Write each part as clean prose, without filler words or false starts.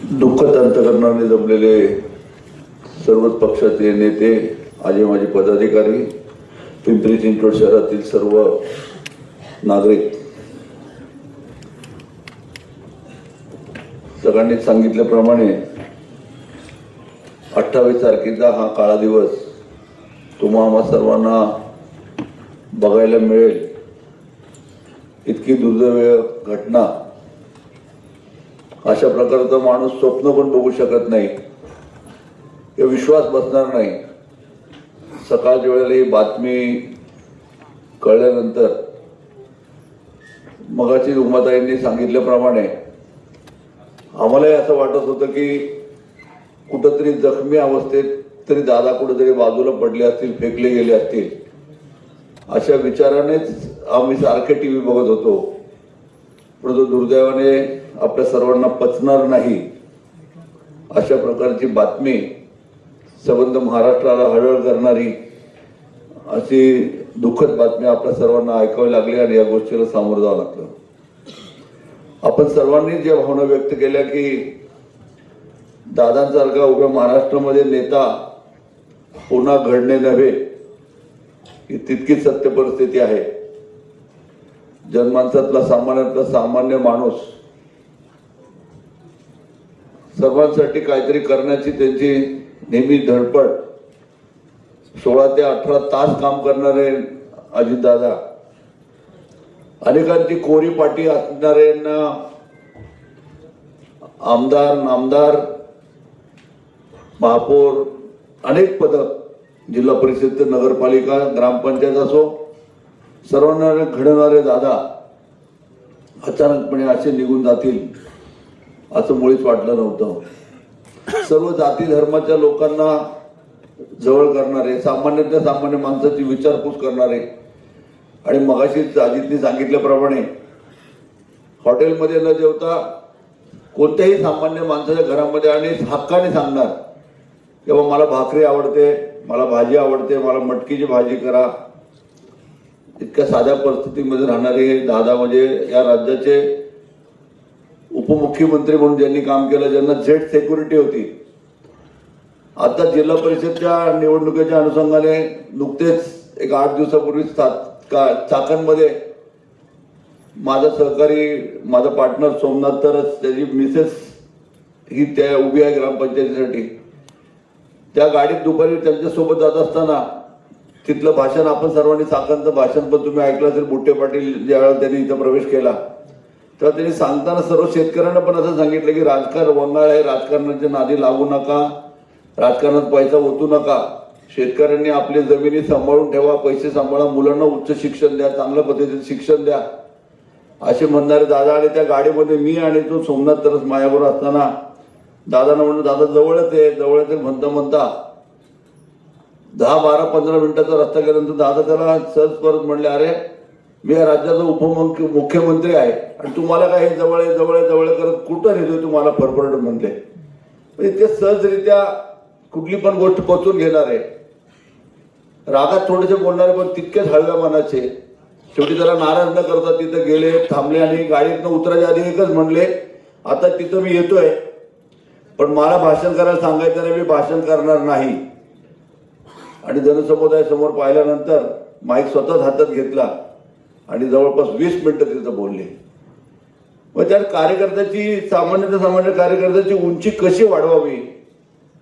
दुःखद अंतकरणाने जमलेले सर्वच पक्षाचे नेते, आजी माजी पदाधिकारी, पिंपरी चिंचवड शहरातील सर्व नागरिक, सगळ्यांनी सांगितल्याप्रमाणे 28 तारखेचा हा काळा दिवस तुम्हा आम्हा सर्वांना बघायला मिळेल. इतकी दुर्दैवी घटना अशा प्रकारचा माणूस स्वप्न पण बघू शकत नाही, हे विश्वास बसणार नाही. सकाळच्या वेळेला ही बातमी कळल्यानंतर मगाची उमाताईंनी सांगितल्याप्रमाणे आम्हालाही असं वाटत होतं की कुठंतरी जखमी अवस्थेत तरी दादा कुठेतरी बाजूला पडले असतील, फेकले गेले असतील, अशा विचारानेच आम्ही सारखे टीव्ही बघत होतो. परंतु दुर्दैवाने आपल्या सर्वांना पचणार नाही अशा प्रकारची बातमी, संबंध महाराष्ट्राला हळहळ करणारी अशी दुःखद बातमी आपल्या सर्वांना ऐकावी लागली आणि या गोष्टीला सामोरं जावं लागलं. आपण सर्वांनी ज्या भावना व्यक्त केल्या की दादांसारखा उभ्या महाराष्ट्रामध्ये नेता पुन्हा घडणे नव्हे, ही तितकीच सत्य परिस्थिती आहे. जनमानसातला सामान्यातला सामान्य माणूस सर्वांसाठी काहीतरी करण्याची त्यांची नेहमी धडपड, 16 ते 18 तास काम करणारे अजितदादा, अनेकांची कोरी पाठी असणाऱ्यांना आमदार, नामदार, महापौर, अनेक पद, जिल्हा परिषद, नगरपालिका, ग्रामपंचायत असो, सर्वांना घडवणारे दादा अचानकपणे असे निघून जातील असं मुळीच वाटलं नव्हतं. सर्व जाती धर्माच्या लोकांना जवळ करणारे, सामान्यातल्या सामान्य माणसाची विचारपूस करणारे, आणि मगाशीच अजितने सांगितल्याप्रमाणे हॉटेलमध्ये न जेवता कोणत्याही सामान्य माणसाच्या घरामध्ये आणि हक्काने सांगणार की बाबा मला भाकरी आवडते, मला भाजी आवडते, मला मटकीची भाजी करा. इतक्या साध्या परिस्थितीमध्ये राहणारे दादा म्हणजे या राज्याचे उपमुख्यमंत्री म्हणून ज्यांनी काम केलं, ज्यांना झेड सिक्युरिटी होती. आता जिल्हा परिषदच्या निवडणुकीच्या अनुषंगाने नुकतेच एक 8 दिवसापूर्वी चाकणमध्ये माझा सहकारी, माझा पार्टनर सोमनाथ तरच, त्याची मिसेस ही त्या उभी आहे ग्रामपंचायतीसाठी. त्या गाडीत दुपारी त्यांच्यासोबत जात असताना तिथलं भाषण, आपण सर्वांनी चाकणचं भाषण पण तुम्ही ऐकलं असेल, बुट्टे पाटील ज्यावेळेला त्यांनी इथं प्रवेश केला तेव्हा त्यांनी सांगताना सर्व शेतकऱ्यांना पण असं सांगितलं की राजकारण वंगाळ आहे, राजकारणाच्या नादी लागू नका, राजकारणात पैसा ओतू नका, शेतकऱ्यांनी आपली जमिनी सांभाळून ठेवा, पैसे सांभाळा, मुलांना उच्च शिक्षण द्या, चांगल्या पद्धतीचं शिक्षण द्या, असे म्हणणारे दादा. आणि त्या गाडीमध्ये मी आणि तो सोमनाथ तरच माझ्याबरोबर असताना दादांना म्हणून दादा जवळच आहे, जवळच आहे म्हणता म्हणता 10, 12, 15 मिनिटाचा रस्ता गेल्यानंतर दादा त्याला सहज परत म्हणले, अरे मी या राज्याचा उपमुख्यमंत्री आहे आणि तुम्हाला काही जवळ जवळ जवळ करत कुठं नेतोय तुम्हाला फरफरट म्हणते. इतके सहजरित्या कुठली पण गोष्ट पचवून घेणार आहे, रागात थोडेसे बोलणारे पण तितकेच हळव्या मनाचे. शेवटी त्याला नाराज न करता तिथं गेले, थांबले आणि गाडीतनं उतरायच्या आधी एकच म्हणले, आता तिथं मी येतोय पण मला भाषण करायला सांगायचं नाही, मी भाषण करणार नाही. आणि जनसमुदाय समोर पाहिल्यानंतर माईक स्वतःच हातात घेतला आणि जवळपास 20 मिनिटं तिथं बोलले. मग त्या कार्यकर्त्याची, सामान्य कार्यकर्त्याची उंची कशी वाढवावी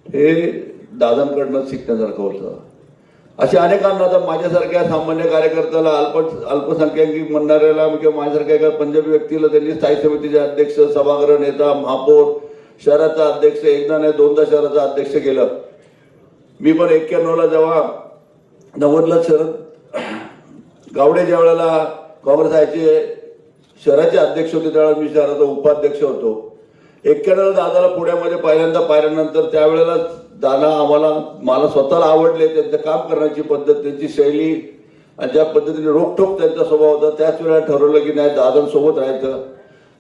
हे दादांकडनं शिकण्यासारखं होतं. अशा अनेकांना, आता माझ्यासारख्या सामान्य कार्यकर्त्याला, अल्पसंख्याक म्हणणाऱ्याला किंवा माझ्यासारख्या एका पंजाबी व्यक्तीला त्यांनी स्थायी समितीचे अध्यक्ष, सभागृह नेता, महापौर, शहराचा अध्यक्ष, एकदा नाही 2दा शहराचा अध्यक्ष केलं. मी पण 91ला जेव्हा 90ला शरद गावडे ज्या वेळेला काँग्रेसचे शहराचे अध्यक्ष होते त्यावेळेला मी शहराचा उपाध्यक्ष होतो. 91ला दादाला पुण्यामध्ये पहिल्यांदा पाहिल्यानंतर त्यावेळेला दादा मला स्वतःला आवडले, त्यांचं काम करण्याची पद्धत, त्यांची शैली आणि ज्या पद्धतीने रोखठोक त्यांचा स्वभाव होता. त्याच वेळेला ठरवलं की नाही दादांसोबत राहायचं.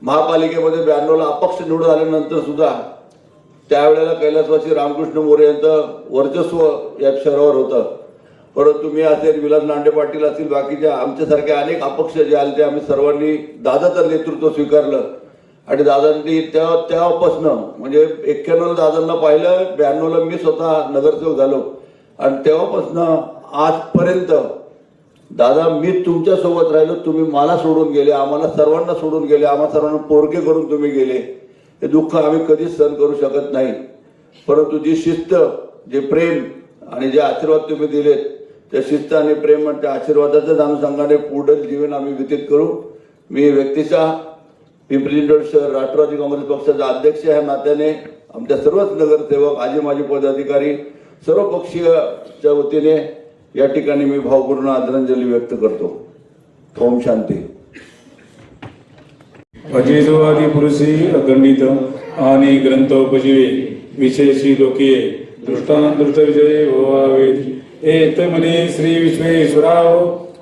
महापालिकेमध्ये 92ला अपक्ष निवडून आल्यानंतर सुद्धा त्यावेळेला कैलासवासी रामकृष्ण मोरे यांचं वर्चस्व या शहरावर होतं. परंतु मी असेल, विलास लांडे पाटील असतील, बाकीच्या आमच्यासारख्या अनेक अपक्ष जे आले ते आम्ही सर्वांनी दादाचं नेतृत्व स्वीकारलं आणि दादांनी तेव्हापासनं म्हणजे 91ला दादांना पाहिलं, 92ला मी स्वतः नगरसेवक झालो आणि तेव्हापासनं आजपर्यंत दादा मी तुमच्या सोबत राहिलो, तुम्ही मला सोडून गेले, आम्हाला सर्वांना सोडून गेले, आम्हा सर्वांना पोरके करून तुम्ही गेले. हे दुःख आम्ही कधीच सहन करू शकत नाही. परंतु जी शिस्त, जे प्रेम आणि जे आशीर्वाद तुम्ही दिलेत, त्या शिस्त आणि प्रेम आणि त्या आशीर्वादाच्याच अनुषंगाने पुढील जीवन आम्ही व्यतीत करू. मी व्यक्तीचा पिंपरी चिंचवड शहर राष्ट्रवादी काँग्रेस पक्षाचा अध्यक्ष ह्या नात्याने आमच्या सर्वच नगरसेवक, आजी माजी पदाधिकारी, सर्व पक्षीयच्या वतीने या ठिकाणी मी भावपूर्ण आदरांजली व्यक्त करतो. ओम शांती. अजिजवादी पुरुषी अखंडित आणि ग्रंथोपजीवे विशेषी लोकीये दृष्टांत विजय होवावे. एत म्हणे श्री विश्वेश्वराव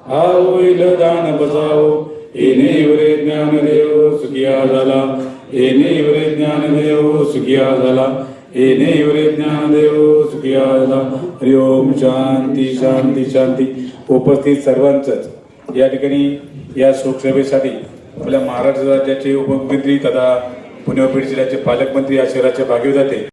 हा होईल दान बसावो. येणे वरे ज्ञानदेव सुखिया झाला. येणे वरे ज्ञानदेव सुखिया झाला. येणे वरे ज्ञानदेव सुखिया झाला. हरि ओम. शांती शांती शांती. उपस्थित सर्वांचंच या ठिकाणी या शोकसभेसाठी आपल्या महाराष्ट्र राज्याचे उपमुख्यमंत्री तथा पुणे बीड जिल्ह्याचे पालकमंत्री या शहराचे भाग्यविधाते